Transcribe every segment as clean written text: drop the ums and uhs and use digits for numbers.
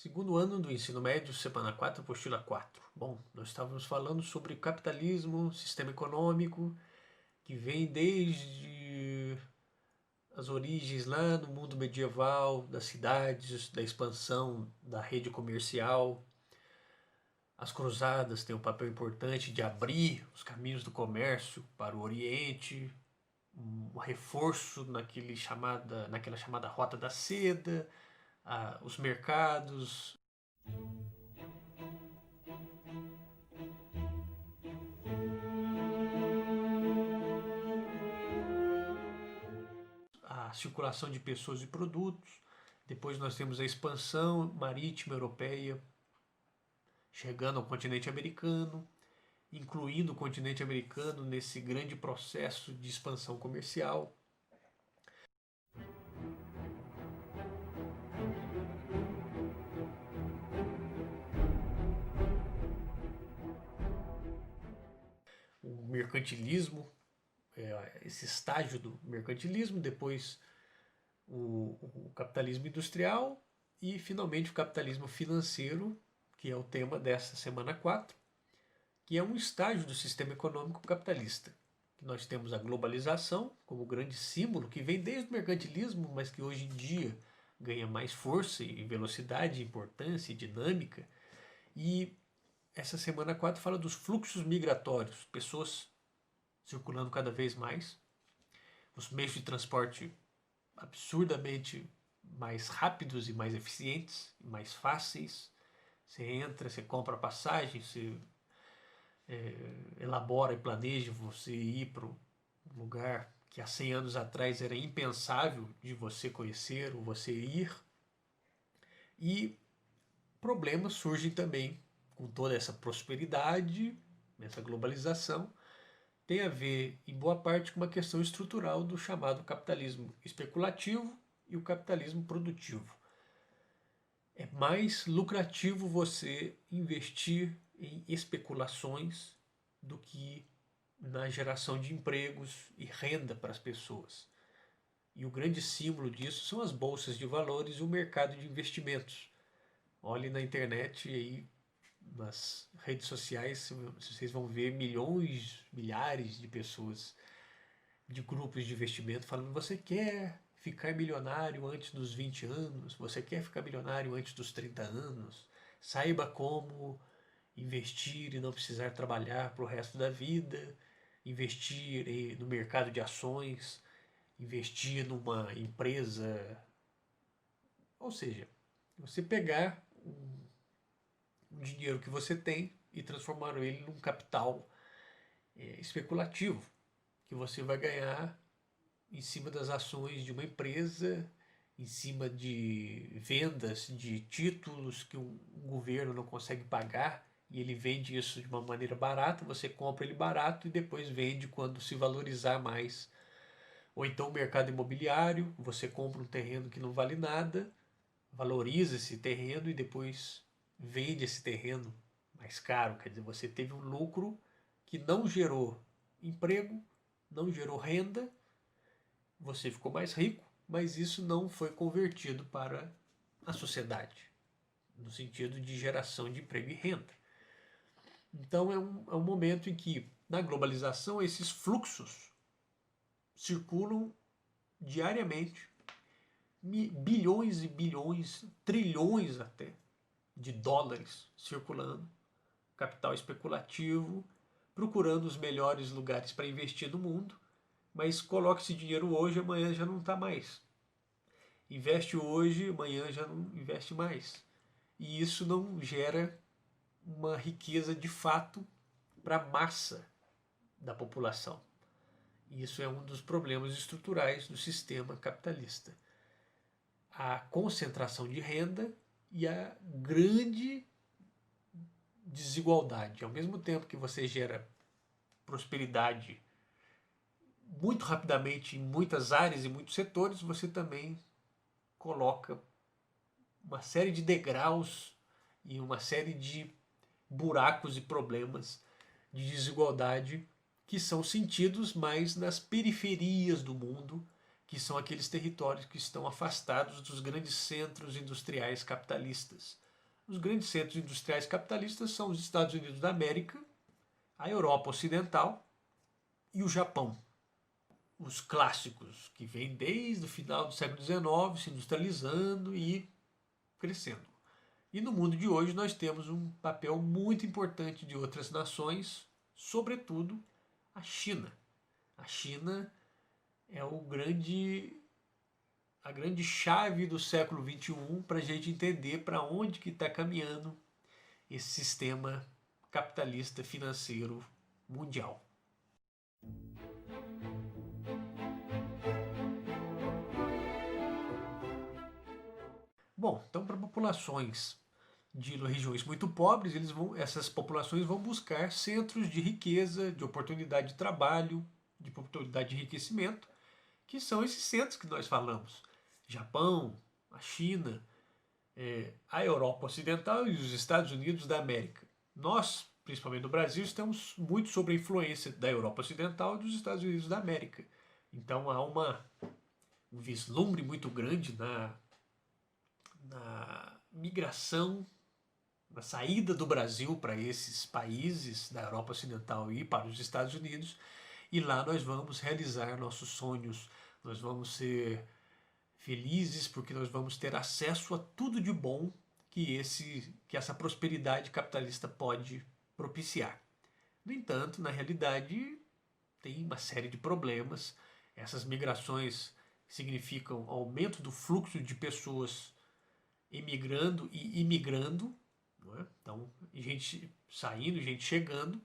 Segundo ano do ensino médio, semana 4, apostila 4. Bom, nós estávamos falando sobre capitalismo, sistema econômico, que vem desde as origens lá no mundo medieval, das cidades, da expansão da rede comercial. As cruzadas têm um papel importante de abrir os caminhos do comércio para o Oriente, um reforço naquela chamada Rota da Seda, os mercados, a circulação de pessoas e produtos. Depois nós temos a expansão marítima europeia, chegando ao continente americano, incluindo o continente americano nesse grande processo de expansão comercial. O mercantilismo, esse estágio do mercantilismo, depois o capitalismo industrial e finalmente o capitalismo financeiro, que é o tema dessa semana 4, que é um estágio do sistema econômico capitalista. Nós temos a globalização como grande símbolo, que vem desde o mercantilismo, mas que hoje em dia ganha mais força e velocidade, importância e dinâmica. E essa semana 4 fala dos fluxos migratórios, pessoas circulando cada vez mais, os meios de transporte absurdamente mais rápidos e mais eficientes, e mais fáceis. Você entra, você compra a passagem, você elabora e planeja você ir para um lugar que há 100 anos atrás era impensável de você conhecer ou você ir. E problemas surgem também com toda essa prosperidade, essa globalização, tem a ver, em boa parte, com uma questão estrutural do chamado capitalismo especulativo e o capitalismo produtivo. É mais lucrativo você investir em especulações do que na geração de empregos e renda para as pessoas. E o grande símbolo disso são as bolsas de valores e o mercado de investimentos. Olhe na internet e aí nas redes sociais vocês vão ver milhões, milhares de pessoas, de grupos de investimento falando: você quer ficar milionário antes dos 20 anos, você quer ficar milionário antes dos 30 anos, saiba como investir e não precisar trabalhar para o resto da vida, investir no mercado de ações, investir numa empresa. Ou seja, você pegar um dinheiro que você tem e transformar ele num capital especulativo, que você vai ganhar em cima das ações de uma empresa, em cima de vendas de títulos que um governo não consegue pagar e ele vende isso de uma maneira barata, você compra ele barato e depois vende quando se valorizar mais. Ou então o mercado imobiliário, você compra um terreno que não vale nada, valoriza esse terreno e depois vende esse terreno mais caro. Quer dizer, você teve um lucro que não gerou emprego, não gerou renda, você ficou mais rico, mas isso não foi convertido para a sociedade, no sentido de geração de emprego e renda. Então é um momento em que, na globalização, esses fluxos circulam diariamente, bilhões e bilhões, trilhões até, de dólares circulando, capital especulativo, procurando os melhores lugares para investir no mundo, mas coloca esse dinheiro hoje, amanhã já não está mais. Investe hoje, amanhã já não investe mais. E isso não gera uma riqueza de fato para a massa da população. E isso é um dos problemas estruturais do sistema capitalista. A concentração de renda e a grande desigualdade. Ao mesmo tempo que você gera prosperidade muito rapidamente em muitas áreas e muitos setores, você também coloca uma série de degraus e uma série de buracos e problemas de desigualdade que são sentidos mais nas periferias do mundo, que são aqueles territórios que estão afastados dos grandes centros industriais capitalistas. os grandes centros industriais capitalistas são os Estados Unidos da América, a Europa Ocidental e o Japão. Os clássicos, que vêm desde o final do século XIX, se industrializando e crescendo. E no mundo de hoje nós temos um papel muito importante de outras nações, sobretudo a China. A China é a grande chave do século XXI para a gente entender para onde que está caminhando esse sistema capitalista financeiro mundial. Bom, então para populações de regiões muito pobres, essas populações vão buscar centros de riqueza, de oportunidade de trabalho, de oportunidade de enriquecimento, que são esses centros que nós falamos. Japão, a China, a Europa Ocidental e os Estados Unidos da América. Nós, principalmente no Brasil, estamos muito sob a influência da Europa Ocidental e dos Estados Unidos da América. Então há um vislumbre muito grande na migração, na saída do Brasil para esses países da Europa Ocidental e para os Estados Unidos, e lá nós vamos realizar nossos sonhos, nós vamos ser felizes porque nós vamos ter acesso a tudo de bom que essa prosperidade capitalista pode propiciar. No entanto, na realidade, tem uma série de problemas. Essas migrações significam aumento do fluxo de pessoas emigrando e imigrando, não é? Então, gente saindo, gente chegando.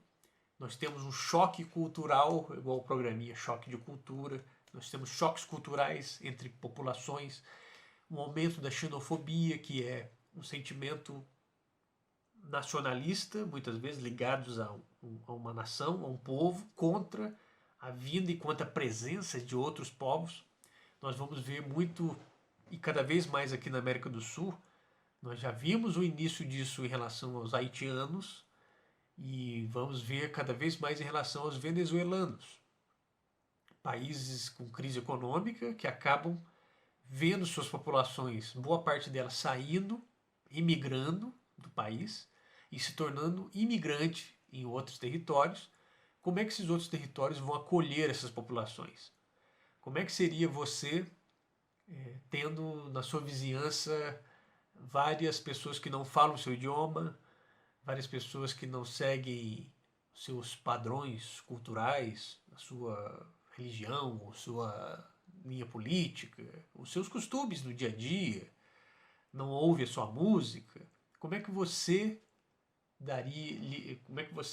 Nós temos um choque cultural, igual o programinha Choque de Cultura. Nós temos choques culturais entre populações, um aumento da xenofobia, que é um sentimento nacionalista, muitas vezes ligados a uma nação, a um povo, contra a vinda e contra a presença de outros povos. Nós vamos ver muito, e cada vez mais aqui na América do Sul, nós já vimos o início disso em relação aos haitianos e vamos ver cada vez mais em relação aos venezuelanos. Países com crise econômica que acabam vendo suas populações, boa parte delas saindo, imigrando do país e se tornando imigrante em outros territórios. Como é que esses outros territórios vão acolher essas populações? Como é que seria você tendo na sua vizinhança várias pessoas que não falam o seu idioma, várias pessoas que não seguem seus padrões culturais, a sua religião, a sua linha política, os seus costumes no dia a dia, não ouve a sua música? Como é que você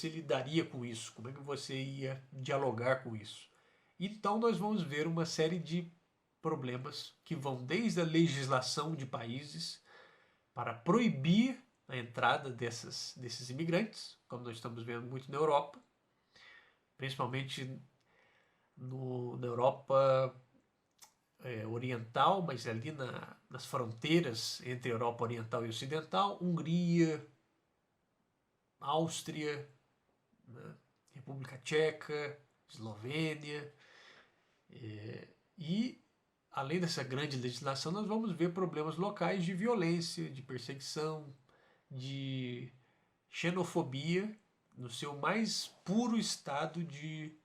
lidaria com isso? Como é que você ia dialogar com isso? Então nós vamos ver uma série de problemas que vão desde a legislação de países para proibir a entrada desses imigrantes, como nós estamos vendo muito na Europa, principalmente na Europa oriental, mas ali nas fronteiras entre Europa Oriental e Ocidental, Hungria, Áustria, né, República Tcheca, Eslovênia, e além dessa grande legislação, nós vamos ver problemas locais de violência, de perseguição, de xenofobia no seu mais puro estado de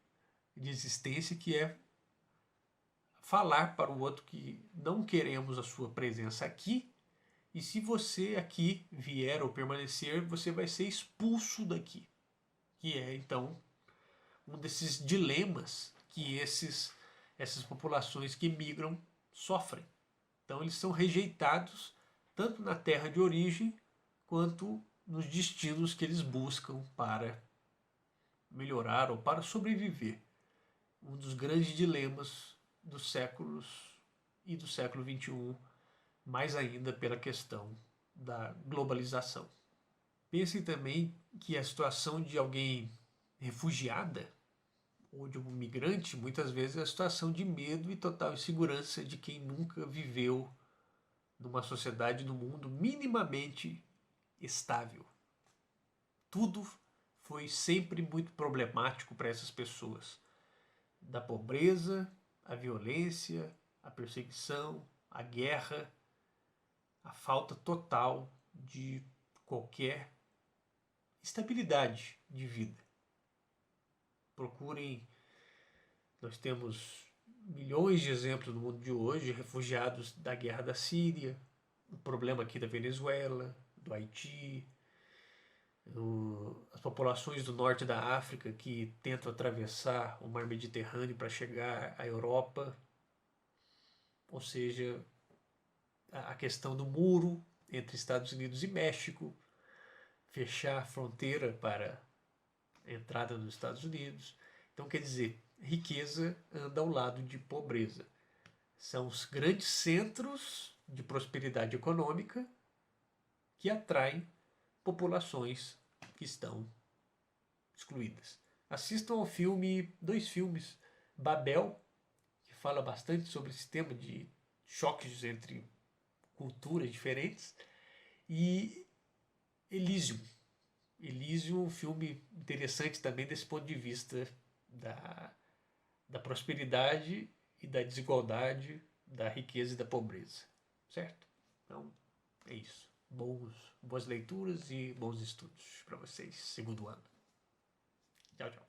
existência, que é falar para o outro que não queremos a sua presença aqui, e se você aqui vier ou permanecer, você vai ser expulso daqui. Que é, então, um desses dilemas que essas populações que migram sofrem. Então eles são rejeitados tanto na terra de origem quanto nos destinos que eles buscam para melhorar ou para sobreviver. Um dos grandes dilemas dos séculos e do século XXI, mais ainda pela questão da globalização. Pensem também que a situação de alguém refugiada ou de um migrante, muitas vezes é a situação de medo e total insegurança de quem nunca viveu numa sociedade, num mundo minimamente estável. Tudo foi sempre muito problemático para essas pessoas. Da pobreza, a violência, a perseguição, a guerra, a falta total de qualquer estabilidade de vida. Procurem, nós temos milhões de exemplos no mundo de hoje, refugiados da guerra da Síria, o problema aqui da Venezuela, do Haiti, as populações do norte da África que tentam atravessar o mar Mediterrâneo para chegar à Europa, ou seja, a questão do muro entre Estados Unidos e México, fechar a fronteira para a entrada dos Estados Unidos. Então, quer dizer, riqueza anda ao lado de pobreza. São os grandes centros de prosperidade econômica que atraem populações que estão excluídas. Assistam ao filme, 2 filmes, Babel, que fala bastante sobre esse tema de choques entre culturas diferentes, e Elysium. Elysium, um filme interessante também desse ponto de vista da prosperidade e da desigualdade, da riqueza e da pobreza. Certo? Então, é isso. Boas leituras e bons estudos para vocês, segundo ano. Tchau, tchau.